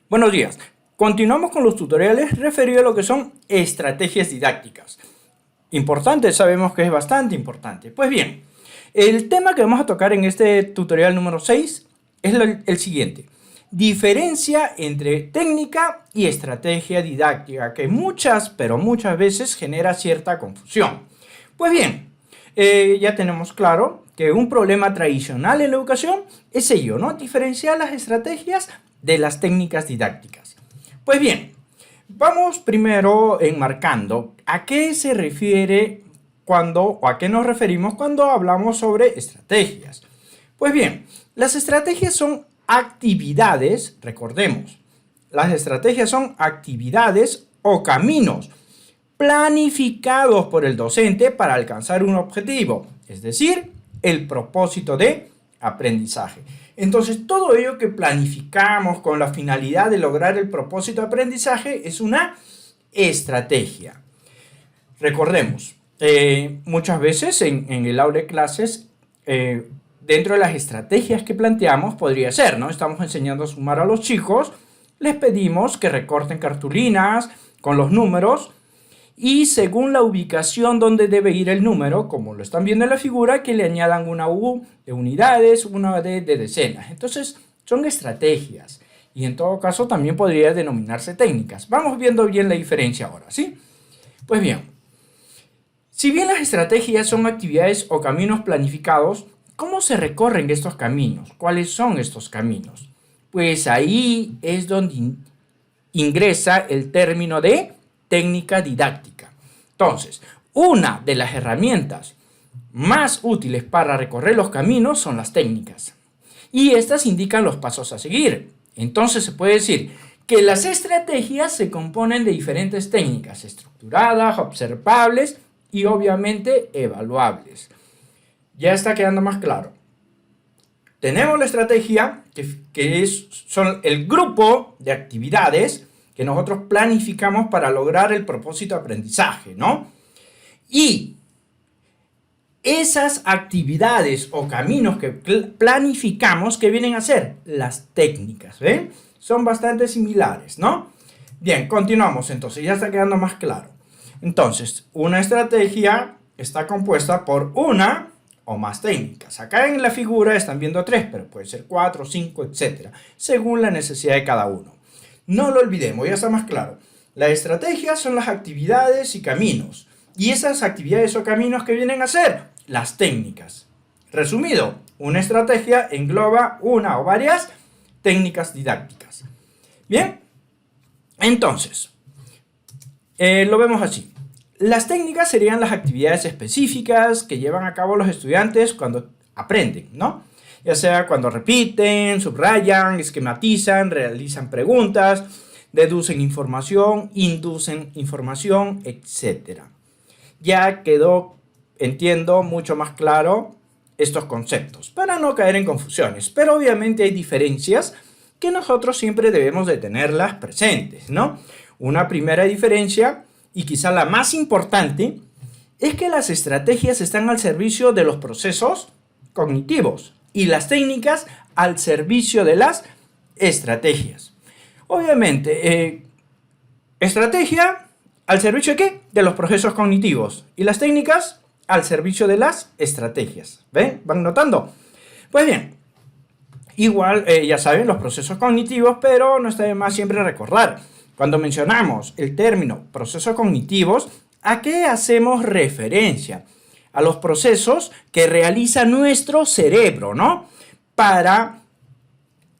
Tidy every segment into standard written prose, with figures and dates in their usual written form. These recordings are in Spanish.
Buenos días. Continuamos con los tutoriales referidos a lo que son estrategias didácticas. Importante, sabemos que es bastante importante. Pues bien, el tema que vamos a tocar en este tutorial número 6 es el siguiente. Diferencia entre técnica y estrategia didáctica, que pero muchas veces genera cierta confusión. Pues bien, ya tenemos claro que un problema tradicional en la educación es ello, ¿no? Diferenciar las estrategias de las técnicas didácticas. Pues bien, vamos primero enmarcando a qué se refiere o a qué nos referimos cuando hablamos sobre estrategias. Pues bien, las estrategias son actividades, recordemos, las estrategias son actividades o caminos planificados por el docente para alcanzar un objetivo, es decir, el propósito de aprendizaje. Entonces, todo ello que planificamos con la finalidad de lograr el propósito de aprendizaje es una estrategia. Recordemos, muchas veces en el aula de clases, dentro de las estrategias que planteamos, podría ser, ¿no? Estamos enseñando a sumar a los chicos, les pedimos que recorten cartulinas con los números y según la ubicación donde debe ir el número, como lo están viendo en la figura, que le añadan una U de unidades, una D de decenas. Entonces, son estrategias y en todo caso también podría denominarse técnicas. Vamos viendo bien la diferencia ahora, ¿sí? Pues bien, si bien las estrategias son actividades o caminos planificados, ¿cómo se recorren estos caminos? ¿Cuáles son estos caminos? Pues ahí es donde ingresa el término de técnica didáctica. Entonces, una de las herramientas más útiles para recorrer los caminos son las técnicas. Y estas indican los pasos a seguir. Entonces se puede decir que las estrategias se componen de diferentes técnicas estructuradas, observables y obviamente evaluables. Ya está quedando más claro. Tenemos la estrategia, son el grupo de actividades que nosotros planificamos para lograr el propósito de aprendizaje, ¿no? Y esas actividades o caminos que planificamos, ¿qué vienen a ser? Las técnicas, ¿ven? Son bastante similares, ¿no? Bien, continuamos entonces, ya está quedando más claro. Entonces, una estrategia está compuesta por una o más técnicas. Acá en la figura están viendo 3, pero puede ser 4, 5, etc. Según la necesidad de cada uno. No lo olvidemos, ya está más claro. Las estrategias son las actividades y caminos. Y esas actividades o caminos que vienen a ser las técnicas. Resumido, una estrategia engloba una o varias técnicas didácticas. Bien, entonces, lo vemos así. Las técnicas serían las actividades específicas que llevan a cabo los estudiantes cuando aprenden, ¿no? Ya sea cuando repiten, subrayan, esquematizan, realizan preguntas, deducen información, inducen información, etc. Ya quedó, entiendo, mucho más claro estos conceptos, para no caer en confusiones. Pero obviamente hay diferencias que nosotros siempre debemos de tenerlas presentes, ¿no? Una primera diferencia, y quizá la más importante, es que las estrategias están al servicio de los procesos cognitivos y las técnicas al servicio de las estrategias. Obviamente, estrategia al servicio de ¿qué? De los procesos cognitivos y las técnicas al servicio de las estrategias. ¿Ven? ¿Van notando? Pues bien, igual ya saben los procesos cognitivos, pero no está de más siempre recordar. Cuando mencionamos el término procesos cognitivos, ¿a qué hacemos referencia? A los procesos que realiza nuestro cerebro, ¿no? Para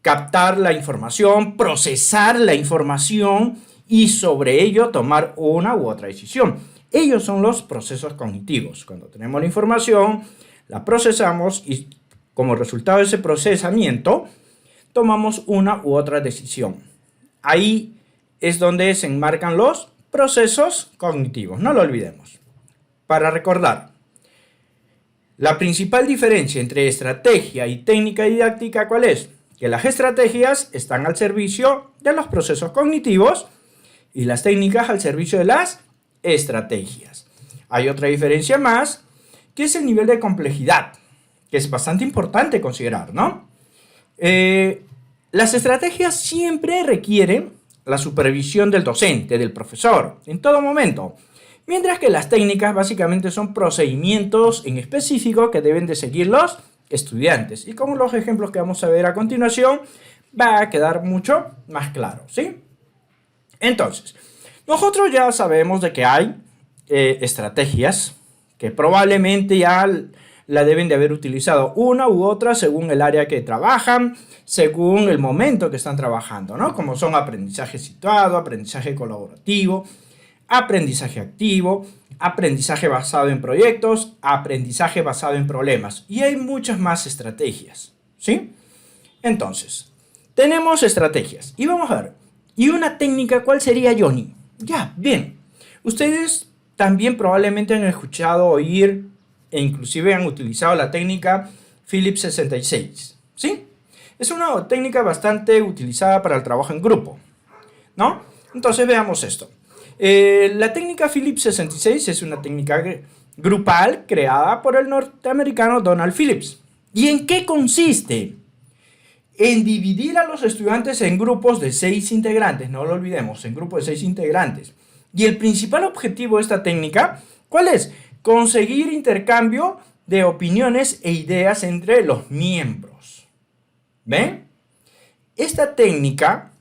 captar la información, procesar la información y sobre ello tomar una u otra decisión. Ellos son los procesos cognitivos. Cuando tenemos la información, la procesamos y como resultado de ese procesamiento, tomamos una u otra decisión. Ahí es donde se enmarcan los procesos cognitivos, no lo olvidemos. Para recordar, la principal diferencia entre estrategia y técnica didáctica, ¿cuál es? Que las estrategias están al servicio de los procesos cognitivos y las técnicas al servicio de las estrategias. Hay otra diferencia más, que es el nivel de complejidad, que es bastante importante considerar, ¿no? Las estrategias siempre requieren la supervisión del docente, del profesor, en todo momento. Mientras que las técnicas básicamente son procedimientos en específico que deben de seguir los estudiantes. Y con los ejemplos que vamos a ver a continuación va a quedar mucho más claro, ¿sí? Entonces, nosotros ya sabemos de que hay estrategias que probablemente ya la deben de haber utilizado una u otra según el área que trabajan, según el momento que están trabajando, ¿no? Como son aprendizaje situado, aprendizaje colaborativo, aprendizaje activo, aprendizaje basado en proyectos, aprendizaje basado en problemas. Y hay muchas más estrategias, ¿sí? Entonces, tenemos estrategias. Y vamos a ver, ¿y una técnica cuál sería, Johnny? Ya, bien. Ustedes también probablemente han escuchado, oír e inclusive han utilizado la técnica Phillips 66, ¿sí? Es una técnica bastante utilizada para el trabajo en grupo, ¿no? Entonces veamos esto. La técnica Phillips 66 es una técnica grupal creada por el norteamericano Donald Phillips. ¿Y en qué consiste? En dividir a los estudiantes en grupos de 6 integrantes, no lo olvidemos, en grupos de 6 integrantes. Y el principal objetivo de esta técnica, ¿cuál es? Conseguir intercambio de opiniones e ideas entre los miembros. ¿Ven? Esta técnica,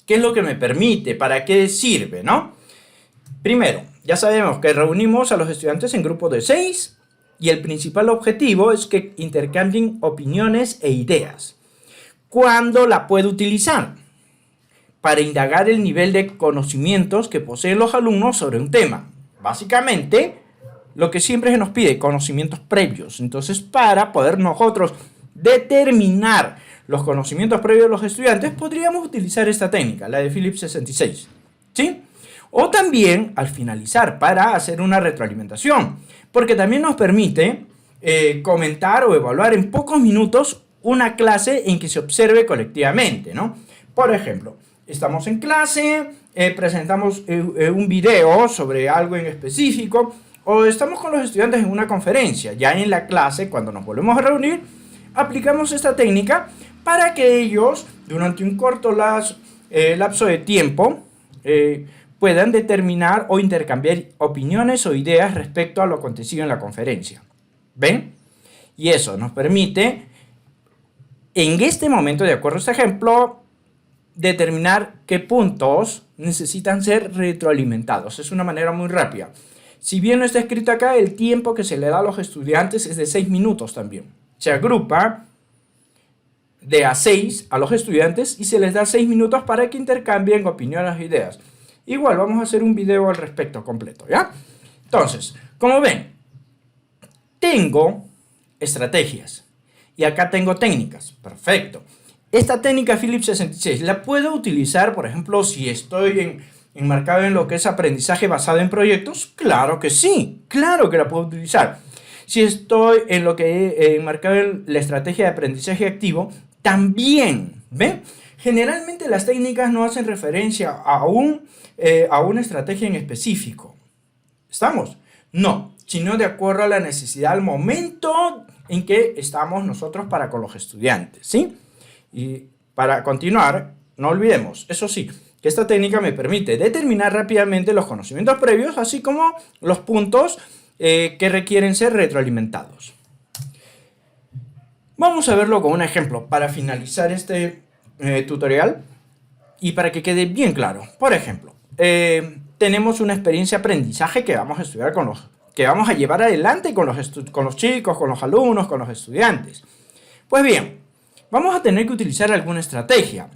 ¿qué es lo que me permite? ¿Para qué sirve, no? Primero, ya sabemos que reunimos a los estudiantes en grupos de 6 y el principal objetivo es que intercambien opiniones e ideas. ¿Cuándo la puedo utilizar? Para indagar el nivel de conocimientos que poseen los alumnos sobre un tema. Básicamente, lo que siempre se nos pide, conocimientos previos. Entonces, para poder nosotros determinar los conocimientos previos de los estudiantes, podríamos utilizar esta técnica, la de Phillips 66, ¿sí? O también, al finalizar, para hacer una retroalimentación, porque también nos permite comentar o evaluar en pocos minutos una clase en que se observe colectivamente, ¿no? Por ejemplo, estamos en clase, presentamos un video sobre algo en específico, o estamos con los estudiantes en una conferencia. Ya en la clase, cuando nos volvemos a reunir, aplicamos esta técnica para que ellos, durante un corto lapso de tiempo, puedan determinar o intercambiar opiniones o ideas respecto a lo acontecido en la conferencia. ¿Ven? Y eso nos permite, en este momento, de acuerdo a este ejemplo, determinar qué puntos necesitan ser retroalimentados. Es una manera muy rápida. Si bien no está escrito acá, el tiempo que se le da a los estudiantes es de 6 minutos también. Se agrupa de a 6 a los estudiantes y se les da 6 minutos para que intercambien opiniones e ideas. Igual, vamos a hacer un video al respecto completo, ¿ya? Entonces, como ven, tengo estrategias y acá tengo técnicas. Perfecto. Esta técnica Phillips 66 la puedo utilizar, por ejemplo, si estoy enmarcado en lo que es aprendizaje basado en proyectos. Claro que sí, claro que la puedo utilizar. Si estoy en lo que enmarcado en la estrategia de aprendizaje activo, también, ¿ven? Generalmente las técnicas no hacen referencia a una estrategia en específico. ¿Estamos? No, sino de acuerdo a la necesidad, al momento en que estamos nosotros para con los estudiantes, ¿sí? Y para continuar, no olvidemos, eso sí, que esta técnica me permite determinar rápidamente los conocimientos previos, así como los puntos que requieren ser retroalimentados. Vamos a verlo con un ejemplo para finalizar este tutorial y para que quede bien claro. Por ejemplo, tenemos una experiencia de aprendizaje que vamos a estudiar que vamos a llevar adelante con los chicos, con los alumnos, con los estudiantes. Pues bien, vamos a tener que utilizar alguna estrategia.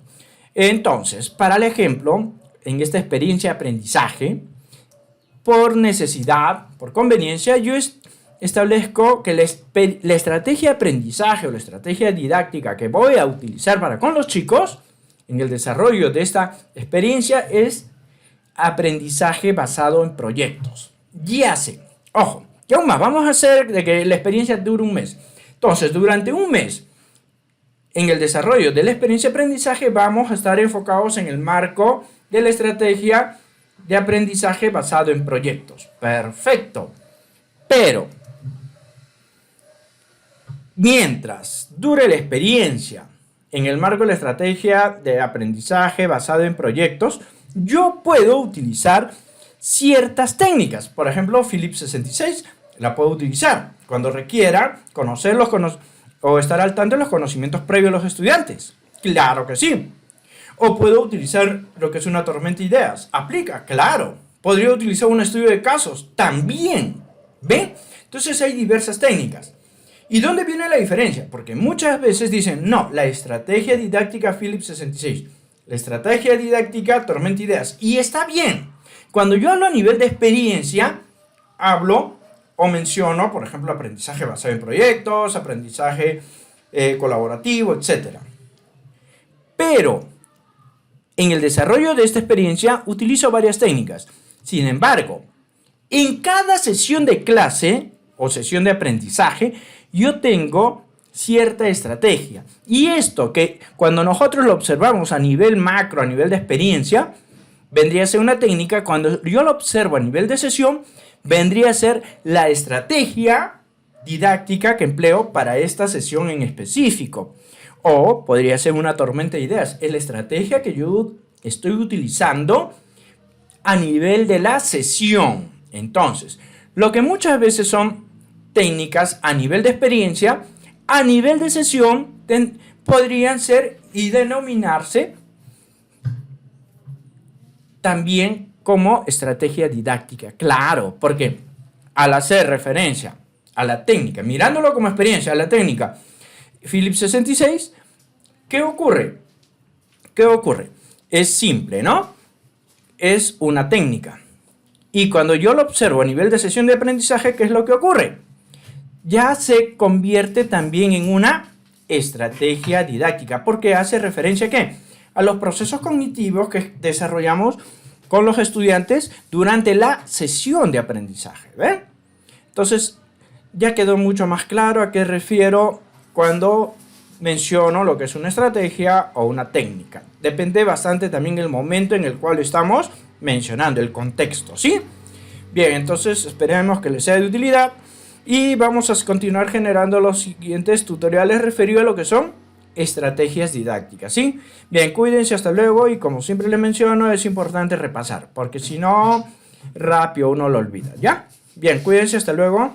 Entonces, para el ejemplo, en esta experiencia de aprendizaje, por necesidad, por conveniencia, yo establezco que la estrategia de aprendizaje o la estrategia didáctica que voy a utilizar para con los chicos en el desarrollo de esta experiencia es aprendizaje basado en proyectos. Ya sé, ojo, y aún más, vamos a hacer de que la experiencia dure un mes. Entonces, durante un mes, en el desarrollo de la experiencia de aprendizaje, vamos a estar enfocados en el marco de la estrategia de aprendizaje basado en proyectos. Perfecto. Pero, mientras dure la experiencia en el marco de la estrategia de aprendizaje basado en proyectos, yo puedo utilizar ciertas técnicas. Por ejemplo, Phillips 66 la puedo utilizar cuando requiera conocer o estar al tanto de los conocimientos previos de los estudiantes. Claro que sí. O puedo utilizar lo que es una tormenta de ideas. ¿Aplica? Claro. Podría utilizar un estudio de casos. También. ¿Ven? Entonces hay diversas técnicas. ¿Y dónde viene la diferencia? Porque muchas veces dicen, no, la estrategia didáctica Phillips 66, la estrategia didáctica tormenta de ideas. Y está bien. Cuando yo hablo a nivel de experiencia, hablo o menciono, por ejemplo, aprendizaje basado en proyectos, aprendizaje colaborativo, etc. Pero en el desarrollo de esta experiencia utilizo varias técnicas. Sin embargo, en cada sesión de clase o sesión de aprendizaje, yo tengo cierta estrategia. Y esto que cuando nosotros lo observamos a nivel macro, a nivel de experiencia, vendría a ser una técnica. Cuando yo lo observo a nivel de sesión, vendría a ser la estrategia didáctica que empleo para esta sesión en específico. O podría ser una tormenta de ideas. Es la estrategia que yo estoy utilizando a nivel de la sesión. Entonces, lo que muchas veces son técnicas a nivel de experiencia, a nivel de sesión, podrían ser y denominarse también como estrategia didáctica. Claro, porque al hacer referencia a la técnica, mirándolo como experiencia, a la técnica Phillips 66, ¿qué ocurre? ¿Qué ocurre? Es simple, ¿no? Es una técnica. Y cuando yo lo observo a nivel de sesión de aprendizaje, ¿qué es lo que ocurre? Ya se convierte también en una estrategia didáctica, porque hace referencia ¿a qué? A los procesos cognitivos que desarrollamos con los estudiantes durante la sesión de aprendizaje. ¿Ven? Entonces, ya quedó mucho más claro a qué refiero cuando menciono lo que es una estrategia o una técnica. Depende bastante también del momento en el cual estamos mencionando, el contexto, ¿sí? Bien, entonces esperemos que les sea de utilidad y vamos a continuar generando los siguientes tutoriales referidos a lo que son estrategias didácticas, ¿sí? Bien, cuídense, hasta luego, y como siempre les menciono, es importante repasar, porque si no, rápido uno lo olvida, ¿ya? Bien, cuídense, hasta luego.